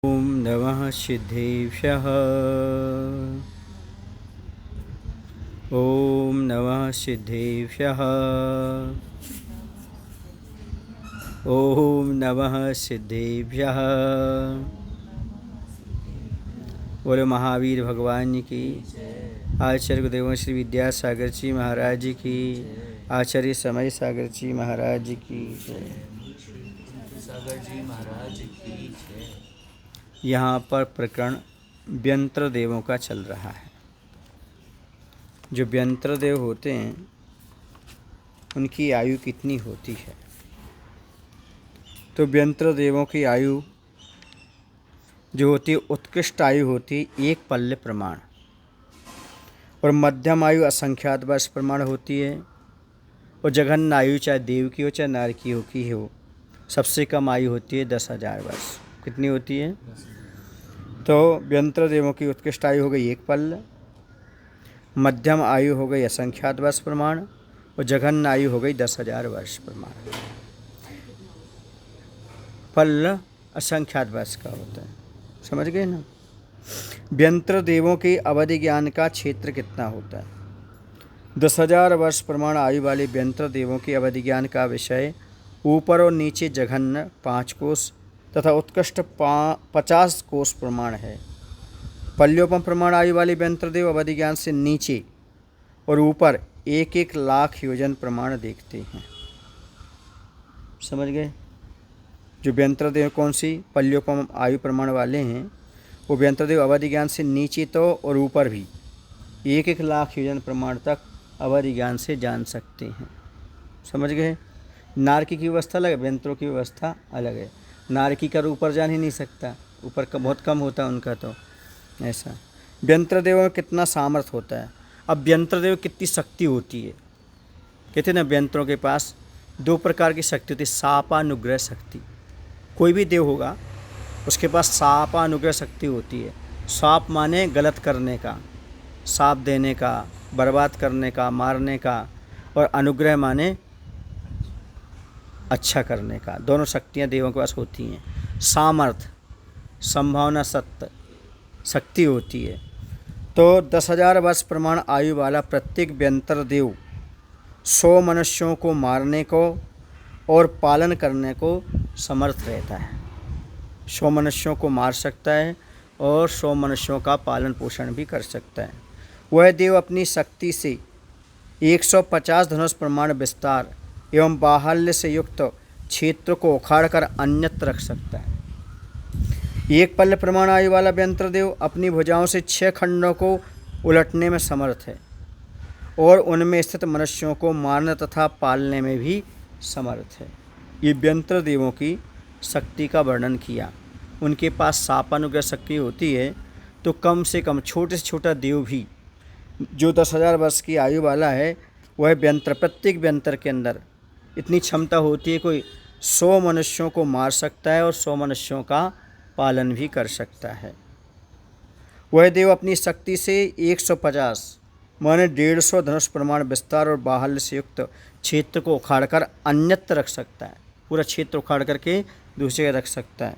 ॐ नमः सिद्धेभ्यः। ॐ नमः सिद्धेभ्यः। ॐ नमः सिद्धेभ्यः। बोलो महावीर भगवान की, आचार्य गुरुदेव श्री विद्यासागर जी महाराज की, आचार्य समय सागर जी महाराज की, सागर जी महाराज की जय। यहाँ पर प्रकरण व्यंत्र देवों का चल रहा है। जो व्यंत्र देव होते हैं उनकी आयु कितनी होती है? तो व्यंत्र देवों की आयु जो होती है उत्कृष्ट आयु होती है 1 पल्ले प्रमाण, और मध्यम आयु असंख्यात वर्ष प्रमाण होती है, और जघन्य आयु चाहे देव की हो चाहे नार की हो सबसे कम आयु होती है 10,000 वर्ष। कितनी होती है? तो व्यंत्र देवों की उत्कृष्ट आयु हो गई 1 पल्ल, मध्यम आयु हो गई असंख्यात वर्ष प्रमाण, और जघन्य आयु हो गई 10,000 वर्ष प्रमाण। पल्ल असंख्यात वर्ष का होता है, समझ गए ना? व्यंत्र देवों के अवधि ज्ञान का क्षेत्र कितना होता है? 10,000 वर्ष प्रमाण आयु वाले व्यंत्र देवों के अवधि ज्ञान का विषय ऊपर और नीचे जघन्य 5 कोश तथा उत्कृष्ट 50 कोश प्रमाण है। पल्योपम प्रमाण आयु वाले व्यंत्रदेव अवधि ज्ञान से नीचे और ऊपर 1-1 लाख योजन प्रमाण देखते हैं। समझ गए? जो व्यंत्रदेव कौन सी पल्योपम आयु प्रमाण वाले हैं वो व्यंत्रदेव अवधि ज्ञान से नीचे तो और ऊपर भी 1-1 लाख योजन प्रमाण तक अवधि ज्ञान से जान सकते हैं। समझ गए? नारकी की व्यवस्था अलग है, व्यंत्रों की व्यवस्था अलग है। नारकी का ऊपर जान ही नहीं सकता, ऊपर का बहुत कम होता है उनका। तो ऐसा व्यंत्रदेव में कितना सामर्थ्य होता है? अब व्यंत्रदेव कितनी शक्ति होती है? कहते हैं ना, व्यंत्रों के पास 2 प्रकार की शक्ति होती है। शापानुग्रह शक्ति, कोई भी देव होगा उसके पास शापानुग्रह शक्ति होती है। शाप माने गलत करने का, शाप देने का, बर्बाद करने का, मारने का, और अनुग्रह माने अच्छा करने का। दोनों शक्तियाँ देवों के पास होती हैं। सामर्थ्य, संभावना, सत्य, शक्ति होती है। तो 10,000 वर्ष प्रमाण आयु वाला प्रत्येक व्यंत्र देव 100 मनुष्यों को मारने को और पालन करने को समर्थ रहता है। 100 मनुष्यों को मार सकता है और 100 मनुष्यों का पालन पोषण भी कर सकता है। वह देव अपनी शक्ति से 150 धनुष प्रमाण विस्तार एवं बाहुल्य से युक्त क्षेत्र को उखाड़कर अन्यत्र रख सकता है। 1 पल्ल प्रमाण आयु वाला व्यंत्रदेव अपनी भुजाओं से 6 खंडों को उलटने में समर्थ है और उनमें स्थित मनुष्यों को मारने तथा पालने में भी समर्थ है। ये व्यंत्रदेवों की शक्ति का वर्णन किया। उनके पास शापानुग्रह शक्ति होती है, तो कम से कम छोटे से छोटा देव भी जो 10,000 वर्ष की आयु वाला है वह व्यंत्र, प्रत्येक व्यंत्र के अंदर इतनी क्षमता होती है, कोई 100 मनुष्यों को मार सकता है और 100 मनुष्यों का पालन भी कर सकता है। वह देव अपनी शक्ति से 150 माने 150 धनुष प्रमाण विस्तार और बाहुल्य से युक्त क्षेत्र को उखाड़कर अन्यत्र रख सकता है। पूरा क्षेत्र उखाड़ करके दूसरी जगह रख सकता है।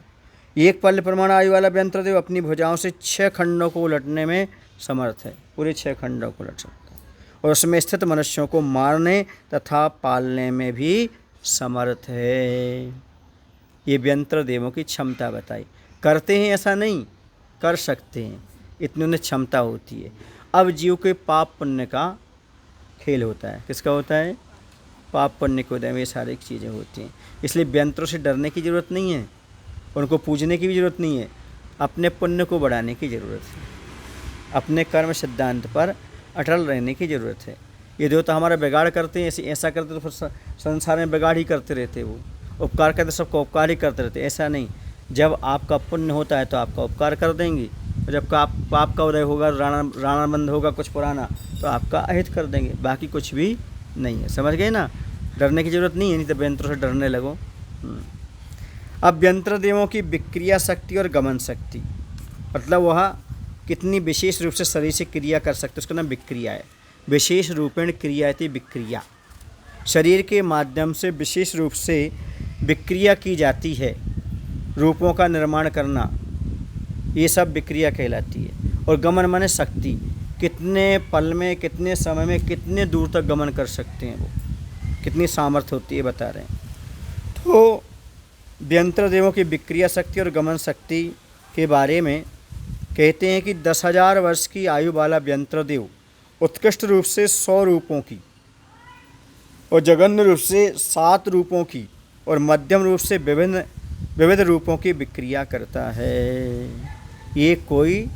1 पल्ल प्रमाण आयु वाला व्यंत्रदेव अपनी भुजाओं से 6 खंडों को उलटने में समर्थ है। पूरे 6 खंडों को उलट सकता है और उसमें स्थित मनुष्यों को मारने तथा पालने में भी समर्थ है। ये व्यंत्र देवों की क्षमता बताई। करते हैं ऐसा नहीं, कर सकते हैं, इतनी उन्हें क्षमता होती है। अब जीव के पाप पुण्य का खेल होता है। किसका होता है? पाप पुण्य के उदय में ये सारी चीज़ें होती हैं। इसलिए व्यंत्रों से डरने की ज़रूरत नहीं है, उनको पूजने की भी ज़रूरत नहीं है। अपने पुण्य को बढ़ाने की ज़रूरत है, अपने कर्म सिद्धांत पर अटल रहने की ज़रूरत है। ये देवता हमारा बिगाड़ करते हैं, ऐसा करते तो फिर संसार में बिगाड़ ही करते रहते। वो उपकार करते सबको उपकार ही करते रहते। ऐसा नहीं, जब आपका पुण्य होता है तो आपका उपकार कर देंगे, और जब पाप का उदय होगा, राणा बंद होगा कुछ पुराना, तो आपका अहित कर देंगे। बाकी कुछ भी नहीं है। समझ गए ना? डरने की ज़रूरत नहीं है, नहीं तो व्यंत्रों से डरने लगो। अब व्यंत्र देवों की विक्रिया शक्ति और गमन शक्ति, मतलब वह कितनी विशेष रूप से शरीर से क्रिया कर सकते, उसका नाम विक्रिया है। विशेष रूपेण क्रियाति विक्रिया, शरीर के माध्यम से विशेष रूप से विक्रिया की जाती है। रूपों का निर्माण करना, ये सब विक्रिया कहलाती है। और गमन माने शक्ति, कितने पल में, कितने समय में, कितने दूर तक गमन कर सकते हैं वो, कितनी सामर्थ्य होती है बता रहे हैं। तो व्यंतर देवों की विक्रिया शक्ति और गमन शक्ति के बारे में कहते हैं कि 10,000 वर्ष की आयु वाला व्यंतर देव उत्कृष्ट रूप से 100 रूपों की और जघन्य रूप से 7 रूपों की और मध्यम रूप से विविध रूपों की विक्रिया करता है। ये कोई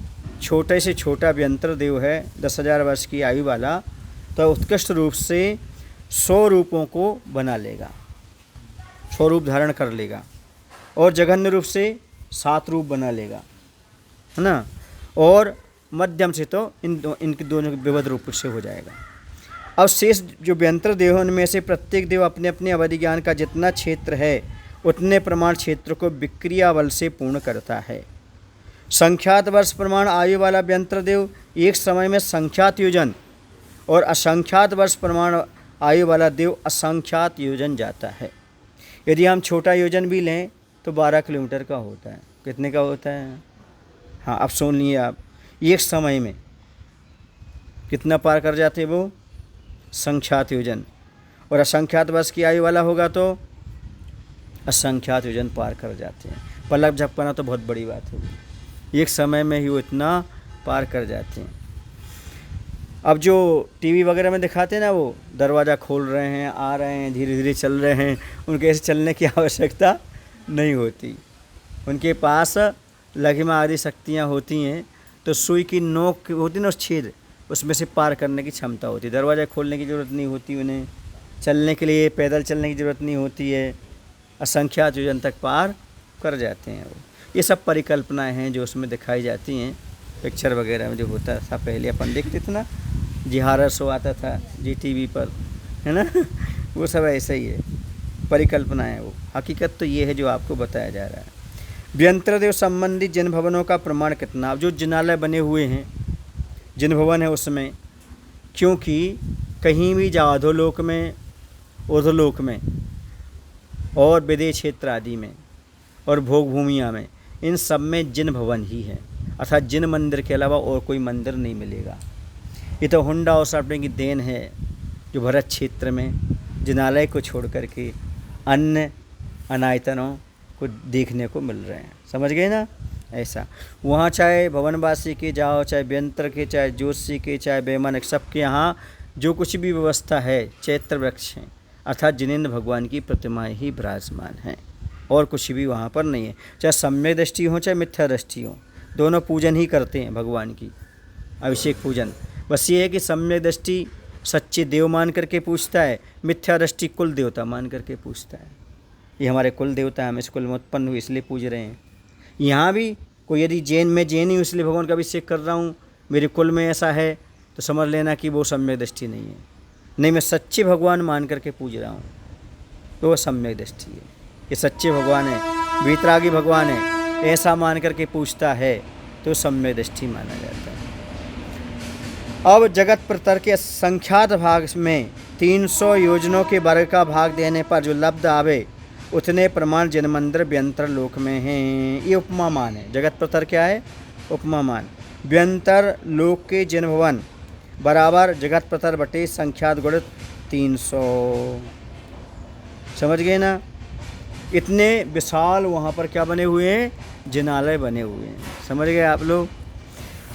छोटे से छोटा व्यंतर देव है, 10,000 वर्ष की आयु वाला, तो उत्कृष्ट रूप से 100 रूपों को बना लेगा, 100 रूप धारण कर लेगा, और जघन्य रूप से 7 रूप बना लेगा, है ना। और मध्यम से तो इनके दोनों विविध रूप से हो जाएगा। अब शेष जो व्यंतर देव हैं उनमें से प्रत्येक देव अपने अपने अवधि ज्ञान का जितना क्षेत्र है उतने प्रमाण क्षेत्र को विक्रिया बल से पूर्ण करता है। संख्यात वर्ष प्रमाण आयु वाला व्यंतर देव एक समय में संख्यात योजन और असंख्यात वर्ष प्रमाण आयु वाला देव असंख्यात योजन जाता है। यदि हम छोटा योजन भी लें तो 12 किलोमीटर का होता है। कितने का होता है? हाँ, अब सुन लिए आप, एक समय में कितना पार कर जाते वो? संख्यात योजन। और असंख्यात वर्ष की आयु वाला होगा तो असंख्यात योजन पार कर जाते हैं। पलक झपकाना तो बहुत बड़ी बात होगी, एक समय में ही वो इतना पार कर जाते हैं। अब जो टीवी वगैरह में दिखाते हैं ना, वो दरवाज़ा खोल रहे हैं, आ रहे हैं, धीरे धीरे चल रहे हैं, उनके ऐसे चलने की आवश्यकता नहीं होती। उनके पास लघिमा आदि शक्तियाँ होती हैं, तो सुई की नोक होती ना, उस छेद, उसमें से पार करने की क्षमता होती है। दरवाज़ा खोलने की ज़रूरत नहीं होती उन्हें, चलने के लिए पैदल चलने की ज़रूरत नहीं होती है, असंख्यात योजन तक पार कर जाते हैं वो। ये सब परिकल्पनाएं हैं जो उसमें दिखाई जाती हैं, पिक्चर वगैरह में जो होता था पहले अपन देखते थे ना, जी हॉरर शो आता था जी टीवी पर, है ना वो सब ऐसा ही है, परिकल्पना है वो। हकीकत तो ये है जो आपको बताया जा रहा है। व्यंतर देव संबंधी जिन भवनों का प्रमाण कितना? अब जो जिनालय बने हुए हैं, जिन भवन है उसमें, क्योंकि कहीं भी जाओ अधोलोक में, ऊर्ध्वलोक में और विदेश क्षेत्र आदि में और भोग भूमिया में, इन सब में जिन भवन ही है, अर्थात जिन मंदिर के अलावा और कोई मंदिर नहीं मिलेगा। ये तो हुंडा और सापड़े की देन है जो भरत क्षेत्र में जिनालय को छोड़ करके अन्य अनायतनों को देखने को मिल रहे हैं। समझ गए ना? ऐसा वहाँ चाहे भवनवासी के जाओ, चाहे व्यंतर के, चाहे जोशी के, चाहे बेमन, सबके यहाँ जो कुछ भी व्यवस्था है, चैत्र वृक्ष हैं, अर्थात जिनेंद्र भगवान की प्रतिमाएँ ही विराजमान हैं, और कुछ भी वहाँ पर नहीं है। चाहे सम्यक दृष्टि हो चाहे मिथ्या दृष्टि हो, दोनों पूजन ही करते हैं भगवान की, अभिषेक पूजन। बस ये है कि सम्यक दृष्टि सच्चे देव मान करके पूछता है, मिथ्या दृष्टि कुल देवता मान करके पूछता है। ये हमारे कुल देवता है, हम इस कुल में उत्पन्न हुए इसलिए पूज रहे हैं। यहाँ भी कोई यदि जैन में जैन ही इसलिए भगवान का अभिषेक कर रहा हूँ, मेरे कुल में ऐसा है, तो समझ लेना कि वो सम्यक दृष्टि नहीं है। नहीं, मैं सच्चे भगवान मान करके पूज रहा हूँ, तो वो सम्यक दृष्टि है। ये सच्चे भगवान है, वीतरागी भगवान है, ऐसा मान करके पूछता है तो सम्यक दृष्टि माना जाता है। अब जगत प्रतर के संख्यात भाग में 300 योजनों के वर्ग का भाग देने पर जो लब्ध आवे उतने प्रमाण जिन मंदिर व्यंतर लोक में हैं। ये उपमा मान है। जगत प्रतर क्या है? उपमा मान। व्यंतर लोक के जिन भवन बराबर जगत प्रतर बटे संख्यात गुणित 300। समझ गए ना? इतने विशाल वहाँ पर क्या बने हुए हैं? जिनालय बने हुए हैं। समझ गए आप लोग?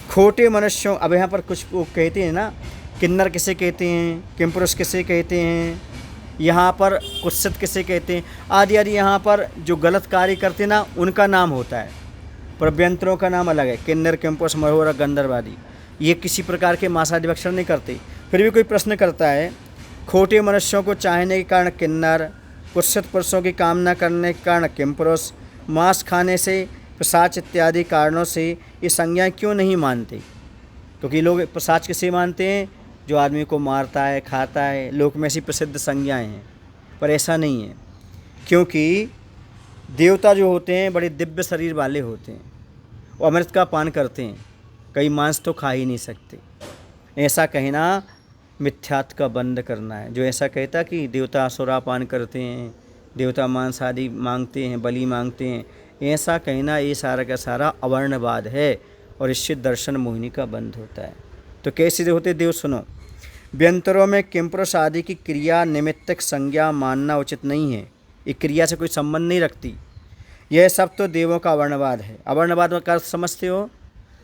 खोटे मनुष्यों, अब यहाँ पर कुछ वो कहते हैं ना, किन्नर किसे कहते हैं, किमपुरुष किसे कहते हैं, यहाँ पर कुत्सित किसे कहते हैं, आदि आदि। यहाँ पर जो गलत कार्य करते हैं ना, उनका नाम होता है, पर व्यंतरों का नाम अलग है। किन्नर, किमपुरुष, मरोहर, गंधर्व आदि, ये किसी प्रकार के मासादिभक्षण नहीं करते। फिर भी कोई प्रश्न करता है, खोटे मनुष्यों को चाहने के कारण किन्नर, कुत्सित पुरुषों की कामना करने के कारण किमपुरुष, मांस खाने से, पिशाच इत्यादि कारणों से ये संज्ञाएं क्यों नहीं मानते? क्योंकि लोग पिशाच किसे मानते हैं? जो आदमी को मारता है, खाता है। लोक में ऐसी प्रसिद्ध संज्ञाएं हैं, पर ऐसा नहीं है, क्योंकि देवता जो होते हैं बड़े दिव्य शरीर वाले होते हैं, वो अमृत का पान करते हैं, कई मांस तो खा ही नहीं सकते। ऐसा कहना मिथ्यात्व का बंद करना है। जो ऐसा कहता कि देवता सुरा पान करते हैं, देवता मांस आदि मांगते हैं, बलि मांगते हैं, ऐसा कहना ये सारा का सारा अवर्णवाद है और इससे दर्शन मोहिनी का बंध होता है। तो कैसे होते देव सुनो, व्यंतरों में किंपुरुष आदि की क्रिया निमित्तक संज्ञा मानना उचित नहीं है। ये क्रिया से कोई संबंध नहीं रखती। यह सब तो देवों का अवर्णवाद है। अवर्णवाद का अर्थ समझते हो?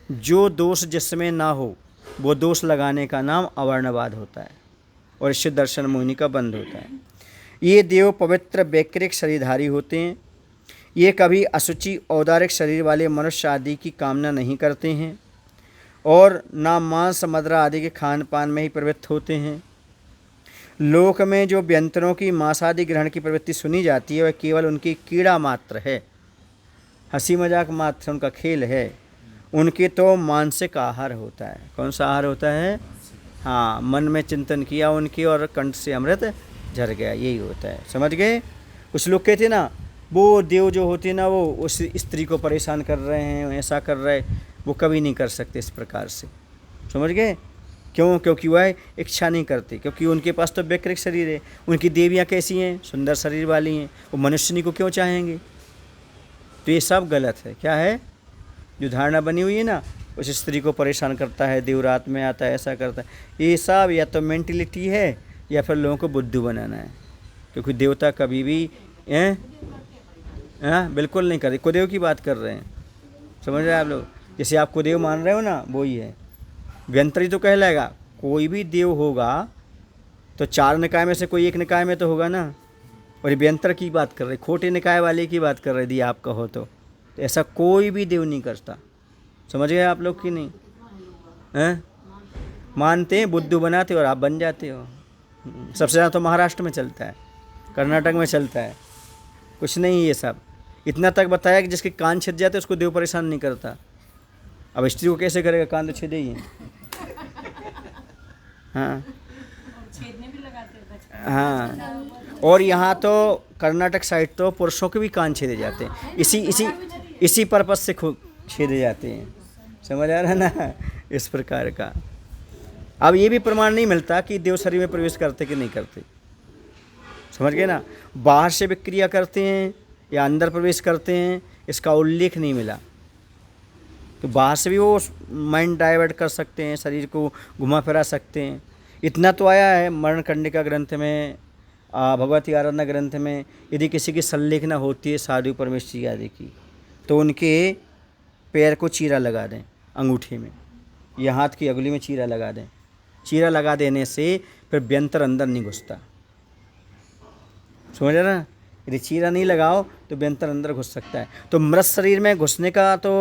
जो दोष जिसमें ना हो वो दोष लगाने का नाम अवर्णवाद होता है और इससे दर्शन मोहिनी का बंध होता है। ये देव पवित्र वैकृतिक शरीरधारी होते हैं। ये कभी अशुचि औदारिक शरीर वाले मनुष्य आदि की कामना नहीं करते हैं और ना मांस मदिरा आदि के खान पान में ही प्रवृत्त होते हैं। लोक में जो व्यंतरों की मांसादि ग्रहण की प्रवृत्ति सुनी जाती है वह केवल उनकी कीड़ा मात्र है, हंसी मजाक मात्र उनका खेल है। उनके तो मानसिक आहार होता है। कौन सा आहार होता है? हाँ, मन में चिंतन किया उनके और कंठ से अमृत झर गया, यही होता है। समझ गए? कुछ लोग कहते ना वो देव जो होते ना वो उस स्त्री को परेशान कर रहे हैं, ऐसा कर रहे, वो कभी नहीं कर सकते इस प्रकार से। समझ गए? क्यों? क्योंकि वह इच्छा नहीं करते, क्योंकि उनके पास तो वैकृतिक शरीर है। उनकी देवियाँ कैसी हैं? सुंदर शरीर वाली हैं। वो मनुष्यनी को क्यों चाहेंगे? तो ये सब गलत है। क्या है? जो धारणा बनी हुई है ना, उस स्त्री को परेशान करता है, देव रात में आता है, ऐसा करता है, ये सब या तो मेंटलिटी है या फिर लोगों को बुद्धू बनाना है। क्योंकि देवता कभी भी बिल्कुल नहीं करते। कुदेव की बात कर रहे हैं, समझ रहे हैं आप लोग? जैसे आप कुदेव मान रहे हो ना, वो ही है। व्यंतरी तो कहलाएगा। कोई भी देव होगा तो चार निकाय में से कोई एक निकाय में तो होगा ना। और ये व्यंतर की बात कर रहे, खोटे निकाय वाले की बात कर रहे दी आप कहो तो ऐसा कोई भी देव नहीं करता। समझ गए आप लोग कि नहीं? हैं? मानते हैं, बुद्धू बनाते हो और आप बन जाते हो। सबसे ज़्यादा तो महाराष्ट्र में चलता है, कर्नाटक में चलता है। कुछ नहीं ये सब। इतना तक बताया कि जिसके कान छिद जाते उसको देव परेशान नहीं करता। अब स्त्री को कैसे करेगा? कान तो छिदे ही हैं। हाँ हाँ। और यहाँ तो कर्नाटक साइड तो पुरुषों के भी कान छेदे जाते हैं, इसी पर्पस से छेदे जाते हैं। समझ आ रहा है ना? इस प्रकार का। अब ये भी प्रमाण नहीं मिलता कि देव शरीर में प्रवेश करते कि नहीं करते। समझ गए ना? बाहर से विक्रिया करते हैं या अंदर प्रवेश करते हैं, इसका उल्लेख नहीं मिला। तो बाहर से भी वो माइंड डाइवर्ट कर सकते हैं, शरीर को घुमा फिरा सकते हैं। इतना तो आया है मरण कंडिका ग्रंथ में, भगवती आराधना ग्रंथ में, यदि किसी की संलेखना होती है साधु परमेश्वरी आदि की तो उनके पैर को चीरा लगा दें अंगूठे में, या हाथ की अंगुली में चीरा लगा दें। चीरा लगा देने से फिर व्यंतर अंदर नहीं घुसता। समझ रहे ना? यदि चीरा नहीं लगाओ तो व्यंतर अंदर घुस सकता है। तो मृत शरीर में घुसने का तो,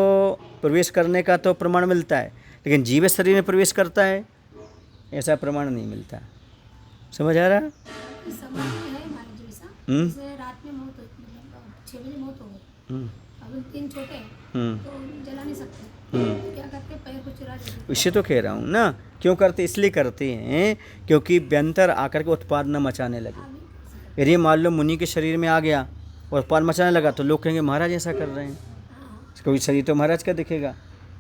प्रवेश करने का तो प्रमाण मिलता है, लेकिन जीवित शरीर में प्रवेश करता है ऐसा प्रमाण नहीं मिलता। समझ आ रहा? रात में मौत होती है, 6 बजे मौत हो गई, अब 3 छोटे हैं तो जला नहीं सकते, तो क्या करते? पैर को चुरा देते। इससे तो कह रहा हूँ ना, क्यों करते? इसलिए करते हैं क्योंकि व्यंतर आकर के उत्पाद न मचाने लगे। यदि मान लो मुनि के शरीर में आ गया और उत्पाद मचाने लगा तो लोग कहेंगे महाराज ऐसा कर रहे हैं, क्योंकि शरीर तो महाराज का दिखेगा।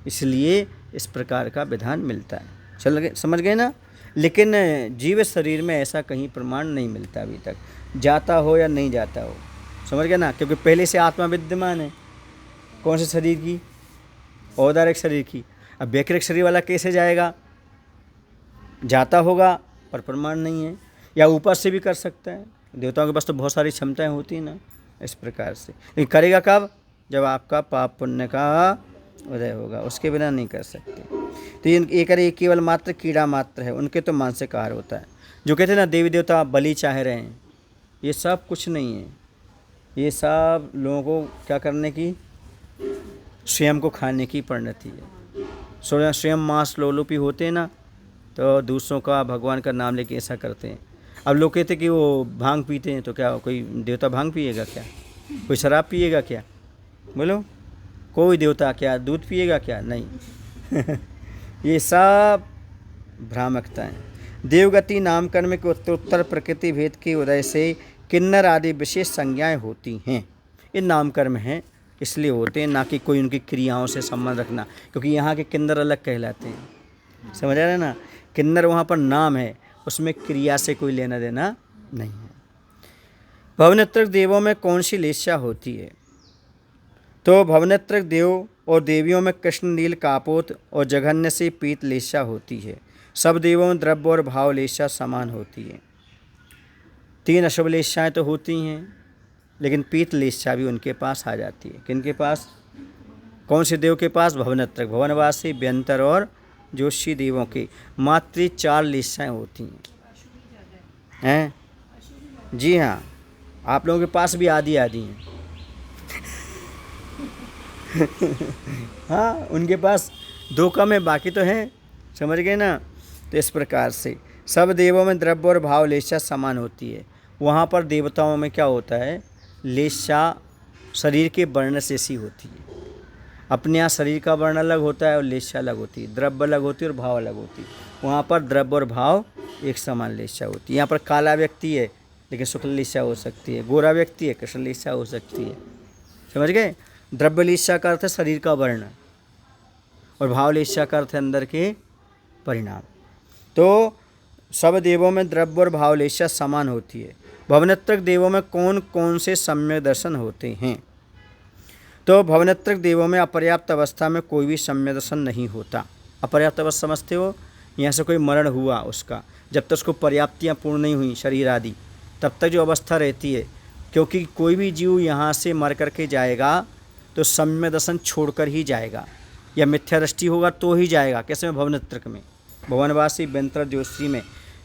इसलिए इस प्रकार का विधान मिलता है। चल गए? समझ गए ना? लेकिन जीवित शरीर में ऐसा कहीं प्रमाण नहीं मिलता अभी तक, जाता हो या नहीं जाता हो। समझ गए ना? क्योंकि पहले से आत्मा विद्यमान है। कौन से शरीर की? औदारिक शरीर की। अब वैकृतिक शरीर वाला कैसे जाएगा? जाता होगा पर प्रमाण नहीं है, या ऊपर से भी कर सकता है। देवताओं के पास तो बहुत सारी क्षमताएं होती हैं ना, इस प्रकार से। लेकिन करेगा कब? जब आपका पाप पुण्य का उदय होगा, उसके बिना नहीं कर सकते। तो ये केवल मात्र कीड़ा मात्र है, उनके तो मानसिक आहार होता है। जो कहते हैं ना देवी देवता बलि चाह रहे हैं, ये सब कुछ नहीं है। ये सब लोगों को क्या करने की? स्वयं को खाने की परिणति है। स्वयं मांस लोलुपी होते हैं ना, तो दूसरों का भगवान का नाम लेके ऐसा करते हैं। अब लोग कहते कि वो भांग पीते हैं, तो क्या कोई देवता भांग पिएगा क्या? कोई शराब पिएगा क्या? बोलो, कोई देवता क्या दूध पिएगा क्या? नहीं। ये सब भ्रामकता है। देवगति नामकर्म के उत्तरोत्तर प्रकृति भेद के उदय से किन्नर आदि विशेष संज्ञाएं होती हैं। ये नामकर्म हैं, इसलिए होते हैं, ना कि कोई उनकी क्रियाओं से संबंध रखना, क्योंकि यहाँ के किन्नर अलग कहलाते हैं। समझ आ रहे हैं ना? किन्नर वहाँ पर नाम है, उसमें क्रिया से कोई लेना देना नहीं है। भवनेत्र देवों में कौन सी लेस्या होती है? तो भवनेत्र देव और देवियों में कृष्ण नील कापोत और जघन्य से पीत लेशा होती है। सब देवों में द्रव्य और भाव लेशा समान होती है। 3 अशुभ लेशाएँ तो होती हैं, लेकिन पीत लेशा भी उनके पास आ जाती है। किनके पास? कौन से देव के पास? भवनेत्र, भवनवासी, व्यंतर और जोशी देवों के मात्र 4 लेशाएँ होती हैं। जी हाँ, आप लोगों के पास भी आधी आधी हैं। हाँ, उनके पास 2 कम है, बाकी तो हैं। समझ गए ना? तो इस प्रकार से सब देवों में द्रव्य और भाव लेशा समान होती है। वहाँ पर देवताओं में क्या होता है? लेशा शरीर के वर्ण से सी होती है। अपने यहाँ शरीर का वर्ण अलग होता है और लेशा अलग होती है, द्रव्य अलग होती है और भाव अलग होती है। वहाँ पर द्रव्य और भाव एक समान लेशा होती है। यहाँ पर काला व्यक्ति है लेकिन शुक्ल लेशा हो सकती है, गोरा व्यक्ति है कृष्ण लेशा हो सकती है। समझ गए? द्रव्य लेशा का अर्थ है शरीर का वर्ण और भाव लेशा का अर्थ है अंदर के परिणाम। तो सब देवों में द्रव्य और भाव लेशा समान होती है। भवनेत्रक देवों में कौन कौन से सम्यक दर्शन होते हैं? तो भवनेत्रक देवों में अपर्याप्त अवस्था में कोई भी सम्यक दर्शन नहीं होता। अपर्याप्त अवस्था समझते हो? यहाँ से कोई मरण हुआ उसका, जब तक उसको पर्याप्तियाँ पूर्ण नहीं हुई शरीर आदि, तब तक जो अवस्था रहती है, क्योंकि कोई भी जीव यहाँ से मर करके जाएगा तो सम्यक दर्शन छोड़कर ही जाएगा, या मिथ्या दृष्टि होगा तो ही जाएगा। कैसे में? भवनेत्रक में, भवनवासी व्यंतर जोशी में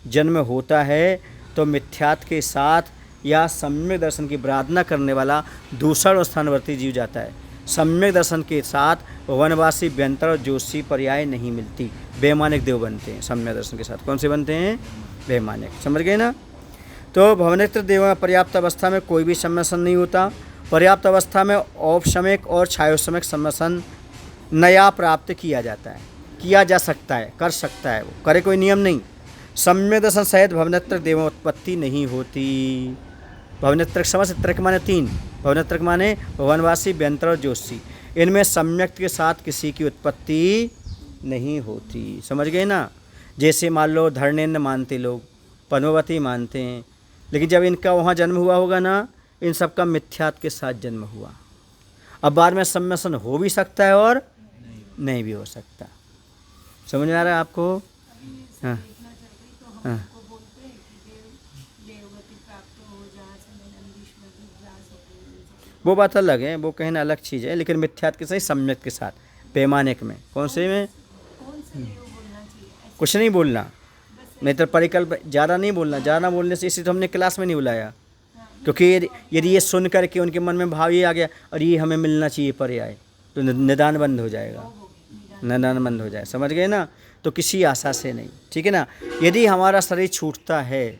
जन्म होता है तो मिथ्यात्व के साथ या सम्यक दर्शन की प्रार्थना करने वाला दूसरा स्थानवर्ती जीव जाता है। सम्यक दर्शन के साथ भवनवासी व्यंतर और जोशी पर्याय नहीं मिलती, वैमानिक देव बनते हैं सम्यक दर्शन के साथ। कौन से बनते हैं? वैमानिक। समझ गए ना? तो भवनेत्र देव में पर्याप्त अवस्था में कोई भी सम्यसन नहीं होता। पर्याप्त अवस्था में औपशमिक और छायोसमिक सम्यसन नया प्राप्त किया जाता है, किया जा सकता है, कर सकता है, वो करे कोई नियम नहीं। सम्यक दर्शन सहित भवनेत्र देव उत्पत्ति नहीं होती। भवनेत्रक समझ, त्रक माने 3, भवनेत्रक माने भवनवासी व्यंतर और जोशी, इनमें सम्यक के साथ किसी की उत्पत्ति नहीं होती। समझ गए ना? जैसे मान लो धर्मेंद्र मानते लोग, पद्मावती मानते हैं, लेकिन जब इनका वहाँ जन्म हुआ होगा ना, इन सब का मिथ्यात्व के साथ जन्म हुआ। अब बाद में सम्यसन हो भी सकता है और नहीं भी हो सकता। समझ में आ रहा है आपको? हाँ हाँ। वो बात अलग है, वो कहना अलग चीज़ है, लेकिन मिथ्यात्व के साथ, सम्यक के साथ, पैमानिक में। कौन से में? कुछ नहीं बोलना, नहीं तो परिकल्प ज़्यादा नहीं बोलना। ज़्यादा बोलने से इसी तो हमने क्लास में नहीं बुलाया, क्योंकि यदि ये सुन करके उनके मन में भाव ये आ गया और ये हमें मिलना चाहिए पर्याय, तो निदान बंद हो जाएगा, निदान बंद हो जाए। समझ गए ना? तो किसी आशा से नहीं, ठीक है ना? यदि हमारा शरीर छूटता है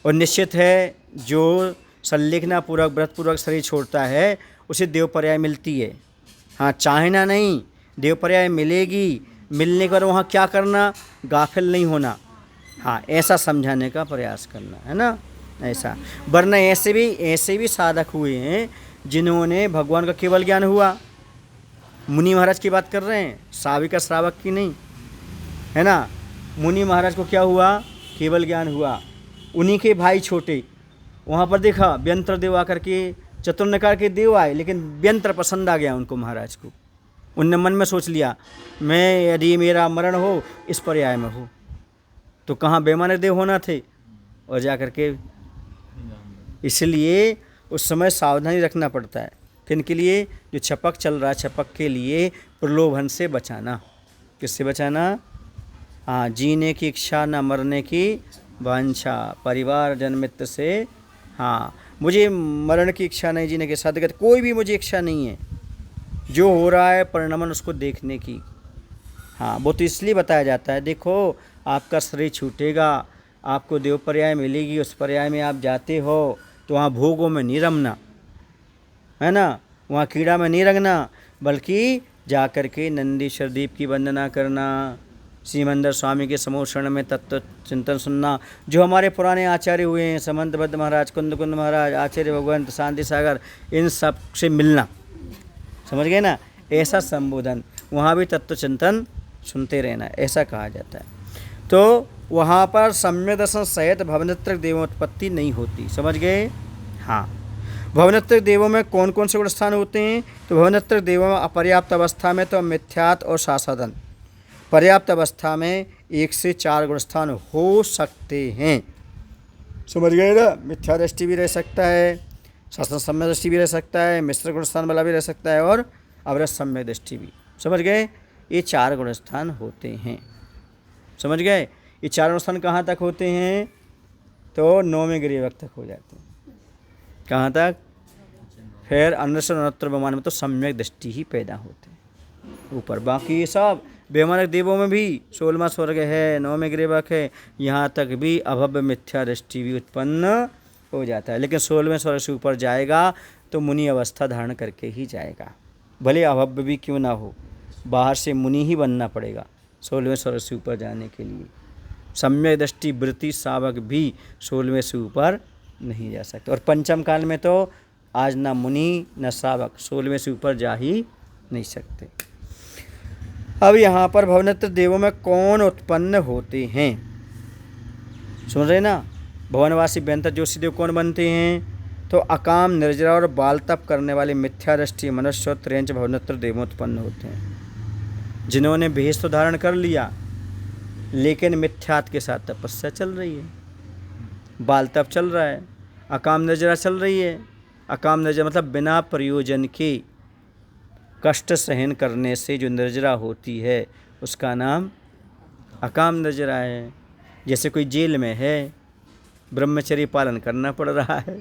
और निश्चित है जो संलिग्ना पूर्वक व्रत पूर्वक शरीर छोड़ता है उसे देव पर्याय मिलती है। हाँ, चाहना नहीं, देव पर्याय मिलेगी। मिलने के बाद वहाँ क्या करना? गाफिल नहीं होना। हाँ, ऐसा समझाने का प्रयास करना है ना, ऐसा। वरना ऐसे भी साधक हुए हैं जिन्होंने भगवान का केवल ज्ञान हुआ। मुनि महाराज की बात कर रहे हैं, साविका श्रावक की नहीं, है ना? मुनि महाराज को क्या हुआ? केवल ज्ञान हुआ। उन्हीं के भाई छोटे, वहाँ पर देखा व्यंतर देव आकर के, चतुर्नकार के देव आए, लेकिन व्यंतर पसंद आ गया उनको, महाराज को। उनने मन में सोच लिया, मैं यदि मेरा मरण हो इस पर्याय में हो, तो कहाँ वैमानिक देव होना थे और जा कर के। इसलिए उस समय सावधानी रखना पड़ता है। किन के लिए? जो छपक चल रहा है, छपक के लिए प्रलोभन से बचाना। किससे बचाना? हाँ, जीने की इच्छा न मरने की वांछा, परिवार जन मित्र से। हाँ, मुझे मरण की इच्छा नहीं, जीने के साथ कोई भी मुझे इच्छा नहीं है, जो हो रहा है परिणमन उसको देखने की। हाँ, वो तो इसलिए बताया जाता है, देखो आपका शरीर छूटेगा, आपको देव पर्याय मिलेगी, उस पर्याय में आप जाते हो तो वहाँ भोगों में नहीं रमना, है ना? वहाँ कीड़ा में नहीं रंगना, बल्कि जा कर के नंदीश्वर दीप की वंदना करना, श्रीमंदर स्वामी के समोषण में तत्व चिंतन सुनना। जो हमारे पुराने आचार्य हुए हैं, समंतबद्ध महाराज, कुंद महाराज, आचार्य भगवंत, शांति सागर, इन सब से मिलना। समझ गए ना? ऐसा संबोधन, वहाँ भी तत्व चिंतन सुनते रहना, ऐसा कहा जाता है। तो वहाँ पर सम्यक दर्शन सहित भवनेत्र देवोत्पत्ति नहीं होती। समझ गए? हाँ। भवनत्रक देवों में कौन कौन से गुण स्थान होते हैं? तो भवनत्रक देवों में अपर्याप्त अवस्था में तो मिथ्यात्व और सासाधन, पर्याप्त अवस्था में 1 से 4 गुण स्थान हो सकते हैं। समझ गए ना? मिथ्या दृष्टि भी रह सकता है, शासन सम्य दृष्टि भी रह सकता है, मिश्र गुण स्थान वाला भी रह सकता है और अवरस सम्य दृष्टि भी। समझ गए? ये 4 गुण स्थान होते हैं। समझ गए? ये 4 गुण स्थान कहाँ तक होते हैं? तो 9वें गृहवक तक हो जाते हैं। कहाँ तक? फिर अन्य अन्यत्र विमान में तो सम्यक दृष्टि ही पैदा होते हैं ऊपर। बाकी सब वैमानिक देवों में भी 16वां स्वर्ग है, 9वें गृहवक है, यहाँ तक भी अभव्य मिथ्या दृष्टि भी उत्पन्न हो जाता है। लेकिन 16वें स्वर्ग से ऊपर जाएगा तो मुनि अवस्था धारण करके ही जाएगा, भले अभव्य भी क्यों ना हो, बाहर से मुनि ही बनना पड़ेगा 16वें स्वर्ग से ऊपर जाने के लिए। सम्यक दृष्टि वृत्ति सावक भी 16वें से ऊपर नहीं जा सकते। और पंचम काल में तो आज ना मुनि न सावक 16वें से ऊपर जा ही नहीं सकते। अब यहाँ पर भवनत्र देवों में कौन उत्पन्न होते हैं? सुन रहे ना? भवनवासी व्यंतर जोशी देव कौन बनते हैं? तो अकाम, निर्जरा और बाल तप करने वाले मिथ्या दृष्टि मनुष्य और त्रेंच भवनत्र देव उत्पन्न होते हैं, जिन्होंने भेष तो धारण कर लिया लेकिन मिथ्यात्व के साथ तपस्या चल रही है, बाल तप चल रहा है, अकाम निर्जरा चल रही है। अकाम निर्जरा मतलब बिना प्रयोजन के कष्ट सहन करने से जो निर्जरा होती है उसका नाम अकाम निर्जरा है। जैसे कोई जेल में है, ब्रह्मचर्य पालन करना पड़ रहा है,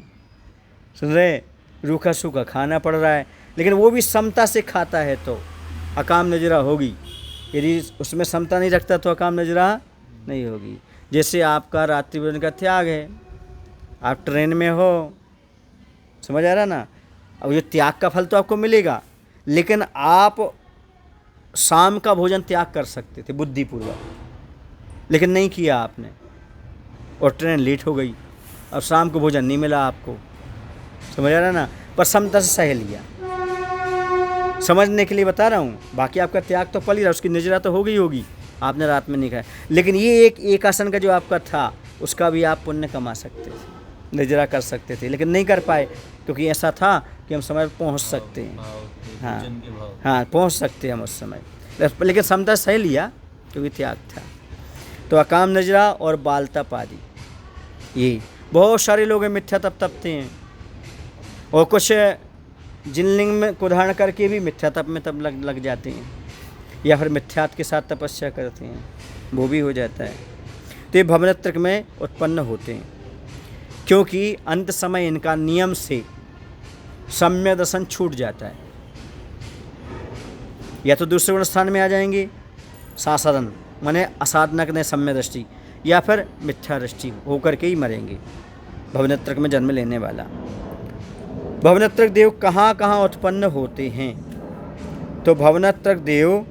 सुन रहे, रूखा सूखा खाना पड़ रहा है, लेकिन वो भी समता से खाता है तो अकाम निर्जरा होगी। यदि उसमें समता नहीं रखता तो अकाम निर्जरा नहीं होगी। जैसे आपका रात्रि भोजन का त्याग है, आप ट्रेन में हो, समझ आ रहा ना? अब ये त्याग का फल तो आपको मिलेगा, लेकिन आप शाम का भोजन त्याग कर सकते थे बुद्धिपूर्वक, लेकिन नहीं किया आपने और ट्रेन लेट हो गई, अब शाम को भोजन नहीं मिला आपको, समझ आ रहा ना? पर समता से सह लिया, समझने के लिए बता रहा हूँ। बाकी आपका त्याग तो पल ही रहा, उसकी निर्जरा तो होगी, आपने रात में नहीं खाया। लेकिन ये एक आसन का जो आपका था उसका भी आप पुण्य कमा सकते थे, निर्जरा कर सकते थे, लेकिन नहीं कर पाए क्योंकि ऐसा था कि हम समय पर पहुँच सकते हैं। हाँ, पहुँच सकते हैं हम उस समय, लेकिन समता सह लिया क्योंकि त्याग था। तो अकाम निर्जरा और बाल तप आदि, ये बहुत सारे लोग मिथ्या तप तपते हैं, और कुछ जिनलिंग में को धारण करके भी मिथ्या तप में तब लग जाते हैं, या फिर मिथ्यात्व के साथ तपस्या करते हैं, वो भी हो जाता है। तो ये भवनत्रक में उत्पन्न होते हैं क्योंकि अंत समय इनका नियम से सम्यक दर्शन छूट जाता है, या तो दूसरे गुण स्थान में आ जाएंगे, सासाधन माने असाधनक ने सम्यक दृष्टि, या फिर मिथ्या दृष्टि होकर के ही मरेंगे भवनत्रक में जन्म लेने वाला। भवनत्रक देव कहाँ कहाँ उत्पन्न होते हैं? तो भवनत्रक देव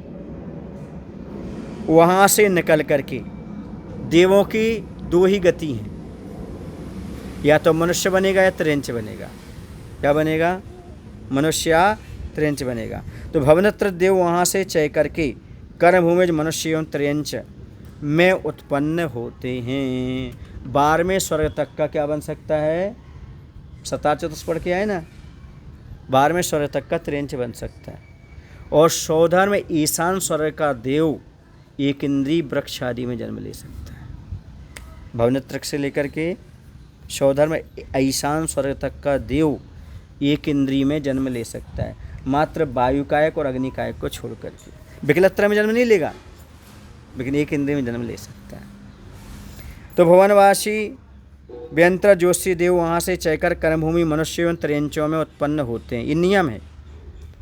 वहाँ से निकल करके, देवों की 2 ही गति हैं, या तो मनुष्य बनेगा या त्रेंच बनेगा। क्या बनेगा? मनुष्य या त्रेंच बनेगा। तो भवनत्रक देव वहाँ से चय करके कर्मभूमि मनुष्य एवं त्रेंच में उत्पन्न होते हैं। 12वें स्वर्ग तक का क्या बन सकता है? 17 चतुष्पद के आए ना, 12वें स्वर्ग तक का त्रेंच बन सकता है। और सौधर्म में ईशान स्वर्ग का देव एक इंद्री वृक्ष आदि में जन्म ले सकता है। भवनत्रक से लेकर के सौधर्म ईशान स्वर्ग तक का देव एक इंद्री में जन्म ले सकता है, मात्र वायुकायक और अग्निकायक को छोड़ करके। विकलत्र में जन्म नहीं लेगा, लेकिन एक इंद्री में जन्म ले सकता है। तो भवनवासी व्यंतर जोशी देव वहाँ से चयकर कर्मभूमि मनुष्य एवं त्रेंचों में उत्पन्न होते हैं। ये नियम है।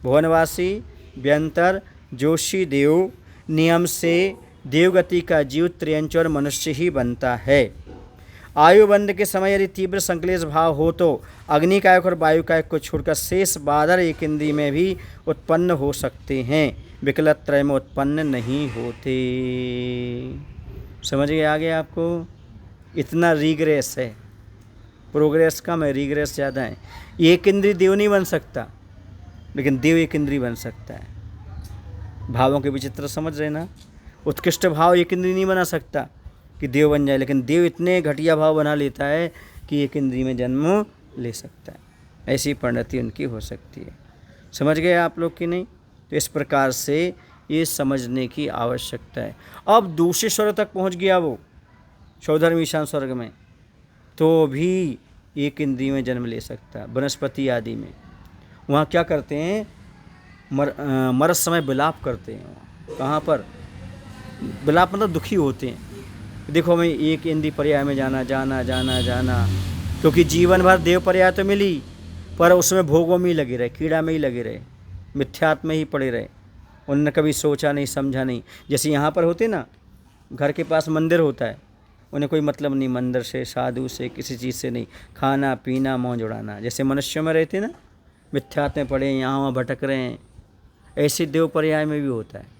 भुवनवासी व्यंतर जोशी देव नियम से देवगति का जीव त्रेंच और मनुष्य ही बनता है। आयुबंध के समय यदि तीव्र संक्लेश भाव हो तो अग्निकायक और वायुकायक को छोड़कर शेष बादर एक इंद्री में भी उत्पन्न हो सकते हैं, विकलत्रय में उत्पन्न नहीं होते। समझ गए आगे आपको? इतना रिग्रेस है, प्रोग्रेस कम है, रिग्रेस ज़्यादा है। एक इंद्री देव नहीं बन सकता, लेकिन देव एक इंद्री बन सकता है। भावों के विचित्र समझ रहे ना? उत्कृष्ट भाव एक इंद्री नहीं बना सकता कि देव बन जाए, लेकिन देव इतने घटिया भाव बना लेता है कि एक इंद्री में जन्म ले सकता है। ऐसी परिणति उनकी हो सकती है। समझ गए आप लोग कि नहीं? तो इस प्रकार से ये समझने की आवश्यकता है। अब दूसरे स्वर्ग तक पहुंच गया वो, चौधर्म ईशान स्वर्ग में, तो भी एक इंद्रिय में जन्म ले सकता है, वनस्पति आदि में। वहाँ क्या करते हैं? मरत समय विलाप करते हैं। कहाँ पर विलाप मतलब दुखी होते हैं। देखो मैं एक इंद्रिय पर्याय में जाना जाना जाना जाना, क्योंकि जीवन भर देव पर्याय तो मिली, पर उसमें भोगों में ही लगे रहे, कीड़ा में ही लगे रहे, मिथ्यात्म में ही पड़े रहे। उन्होंने कभी सोचा नहीं, समझा नहीं। जैसे यहाँ पर होते ना, घर के पास मंदिर होता है, उन्हें कोई मतलब नहीं मंदिर से, साधु से, किसी चीज़ से नहीं, खाना पीना मौज उड़ाना। जैसे मनुष्यों में रहते ना, मिथ्यात्म में पड़े, यहाँ वहाँ भटक रहे हैं, ऐसे देव पर्याय में भी होता है।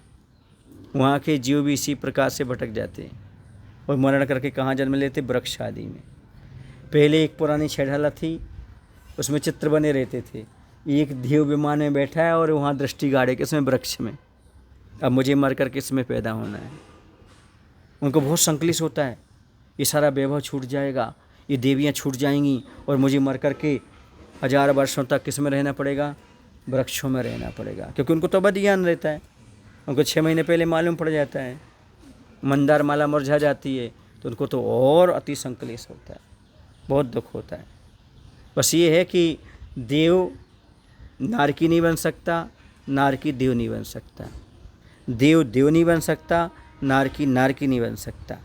वहाँ के जीव भी इसी प्रकार से भटक जाते हैं और मरण करके कहाँ जन्म लेते? वृक्ष आदि में। पहले एक पुरानी छेड़ाला थी, उसमें चित्र बने रहते थे। एक देव विमान में बैठा है और वहाँ दृष्टि गाड़े किसमें? वृक्ष में। अब मुझे मर कर किसमें पैदा होना है? उनको बहुत संकलित होता है, ये सारा वैभव छूट जाएगा, ये देवियाँ छूट जाएंगी और मुझे मर कर के 1000 वर्षों तक किस में रहना पड़ेगा? वृक्षों में रहना पड़ेगा। क्योंकि उनको तो बद ज्ञान रहता है, उनको 6 महीने पहले मालूम पड़ जाता है, मंदार माला मुरझा जाती है, तो उनको तो और अति संकलित होता है, बहुत दुख होता है। बस ये है कि देव नारकी नहीं बन सकता, नारकी देव नहीं बन सकता, देव देव नहीं बन सकता, नारकी नारकी नहीं बन सकता।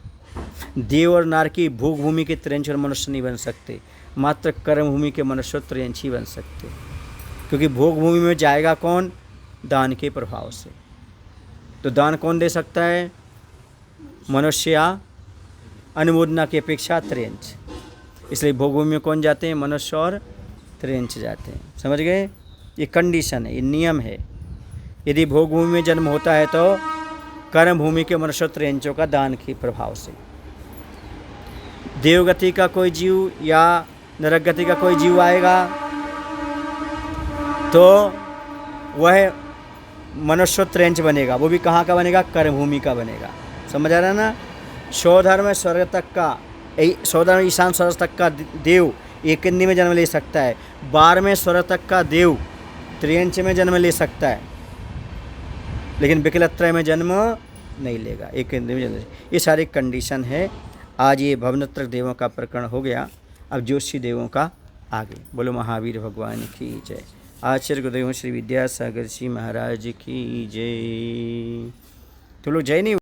देव और नारकी भोग भूमि के त्रियंच और मनुष्य नहीं बन सकते, मात्र कर्म भूमि के मनुष्य त्रियंच ही बन सकते। क्योंकि भोग भूमि में जाएगा कौन? दान के प्रभाव से। तो दान कौन दे सकता है? मनुष्य या अनुमोदना की अपेक्षा त्रियंच। इसलिए भोग भूमि में कौन जाते हैं? मनुष्य और त्रियंच जाते हैं। समझ गए? ये कंडीशन है, ये नियम है। यदि भोग भूमि में जन्म होता है तो कर्म भूमि के मनुष्य त्रियंचों का दान के प्रभाव से। देवगति का कोई जीव या नरक गति का कोई जीव आएगा तो वह मनुष्य त्रियंच बनेगा। वो भी कहाँ का बनेगा? कर्म भूमि का बनेगा। समझ आ रहा है ना? सौधर्म स्वर्ग तक का, सौधर्म ईशान स्वर्ग तक का देव एक इंद्रिय में जन्म ले सकता है। 12वें स्वर्ग तक का देव त्रियंच में जन्म ले सकता है, लेकिन विकलत्रय में जन्म नहीं लेगा, एक इंद्रिय में जन्म। ये सारी कंडीशन है। आज ये भवनत्र देवों का प्रकरण हो गया। अब ज्योतिषी देवों का आगे। बोलो महावीर भगवान की जय। आचार्य गुरुदेव श्री विद्यासागर जी महाराज की जय। तो लोग जय नहीं